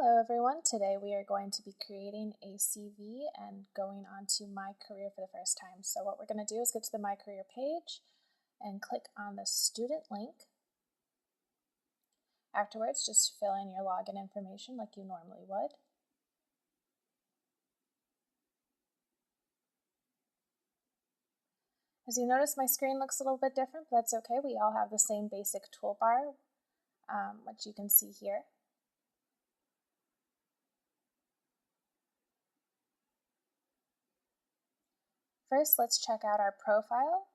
Hello everyone, today we are going to be creating a CV and going on to MyCareer for the first time. So what we're going to do is get to the MyCareer page and click on the student link. Afterwards, just fill in your login information like you normally would. As you notice, my screen looks a little bit different, but that's okay. We all have the same basic toolbar, which you can see here. First, let's check out our profile.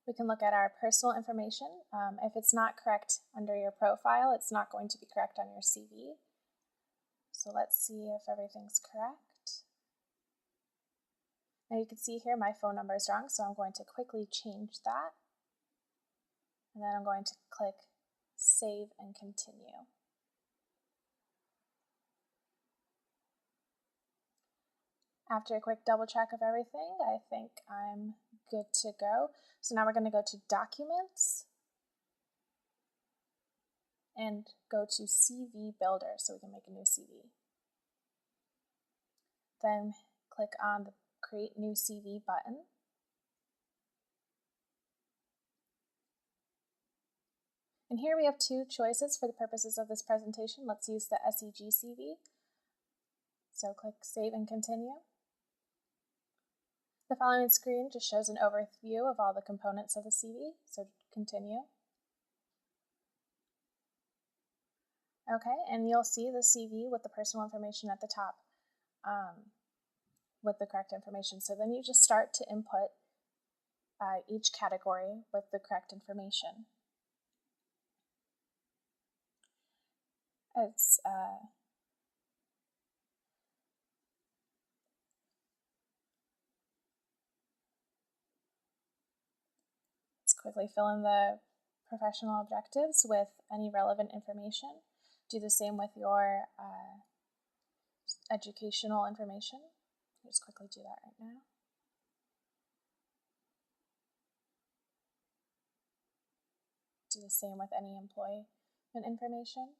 We can look at our personal information. If it's not correct under your profile, it's not going to be correct on your CV. So let's see if everything's correct. Now you can see here my phone number is wrong, so I'm going to quickly change that. And then I'm going to click Save and Continue. After a quick double check of everything, I think I'm good to go. So now we're going to go to Documents and go to CV Builder so we can make a new CV. Then click on the Create New CV button. And here we have two choices for the purposes of this presentation. Let's use the SEG CV. So click Save and Continue. The following screen just shows an overview of all the components of the CV, so continue. Okay, and you'll see the CV with the personal information at the top with the correct information. So then you just start to input each category with the correct information. Let's quickly fill in the professional objectives with any relevant information. Do the same with your educational information. I'll just quickly do that right now. Do the same with any employment information.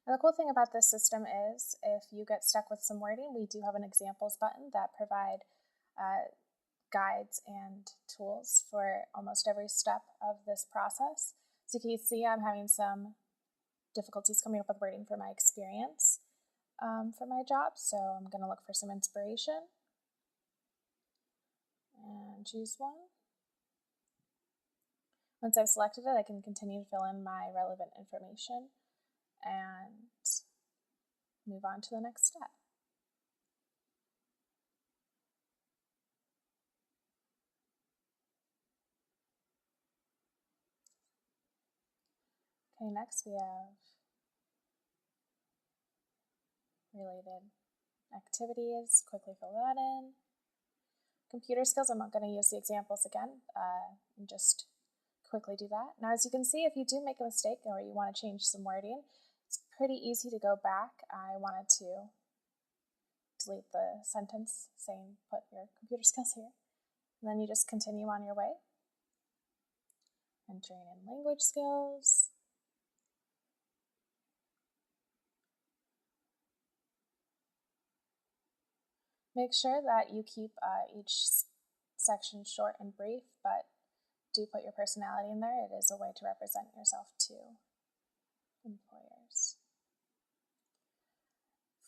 Now, the cool thing about this system is if you get stuck with some wording, we do have an examples button that provide guides and tools for almost every step of this process. So you can see I'm having some difficulties coming up with wording for my experience for my job. So I'm going to look for some inspiration and choose one. Once I've selected it, I can continue to fill in my relevant information and move on to the next step. Okay, next we have related activities. Quickly fill that in. Computer skills, I'm not going to use the examples again, and just quickly do that. Now, as you can see, if you do make a mistake or you want to change some wording, it's pretty easy to go back. I wanted to delete the sentence saying put your computer skills here. And then you just continue on your way. Entering in language skills. Make sure that you keep each section short and brief, but do put your personality in there. It is a way to represent yourself to employers.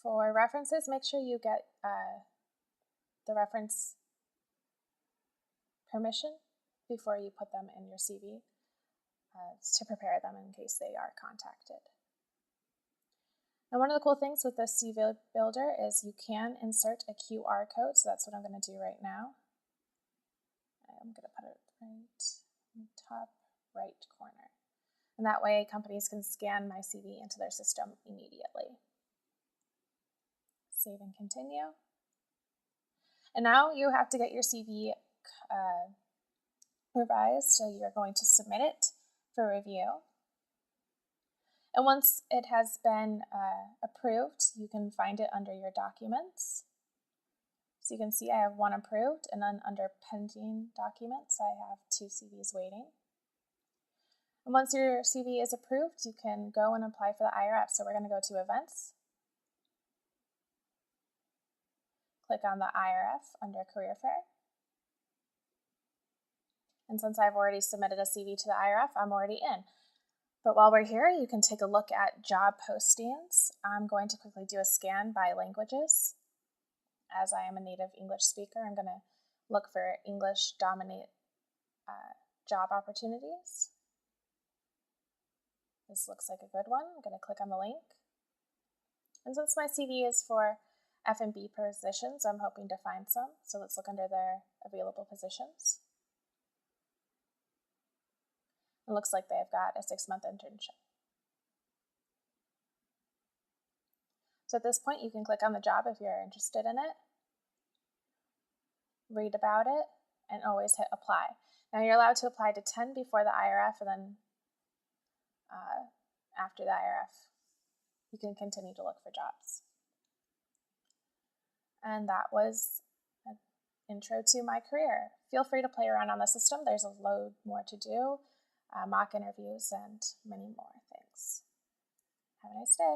For references, make sure you get the reference permission before you put them in your CV to prepare them in case they are contacted. Now, one of the cool things with this CV Builder is you can insert a QR code, so that's what I'm going to do right now. I'm going to put it right in the top right corner. And that way companies can scan my CV into their system immediately. Save and continue. And now you have to get your CV revised, so you're going to submit it for review. And once it has been approved, you can find it under your documents. So you can see I have one approved, and then under pending documents, I have 2 CVs waiting. And once your CV is approved, you can go and apply for the IRF. So we're going to go to Events, click on the IRF under Career Fair. And since I've already submitted a CV to the IRF, I'm already in. But while we're here, you can take a look at job postings. I'm going to quickly do a scan by languages. As I am a native English speaker, I'm going to look for English dominate job opportunities. This looks like a good one. I'm going to click on the link. And since my CV is for F&B positions, I'm hoping to find some. So let's look under their available positions. It looks like they've got a 6-month internship. So at this point, you can click on the job if you're interested in it, read about it, and always hit apply. Now you're allowed to apply to 10 before the IRF, and then after the IRF, you can continue to look for jobs. And that was an intro to MyCareer. Feel free to play around on the system. There's a load more to do, mock interviews, and many more things. Have a nice day.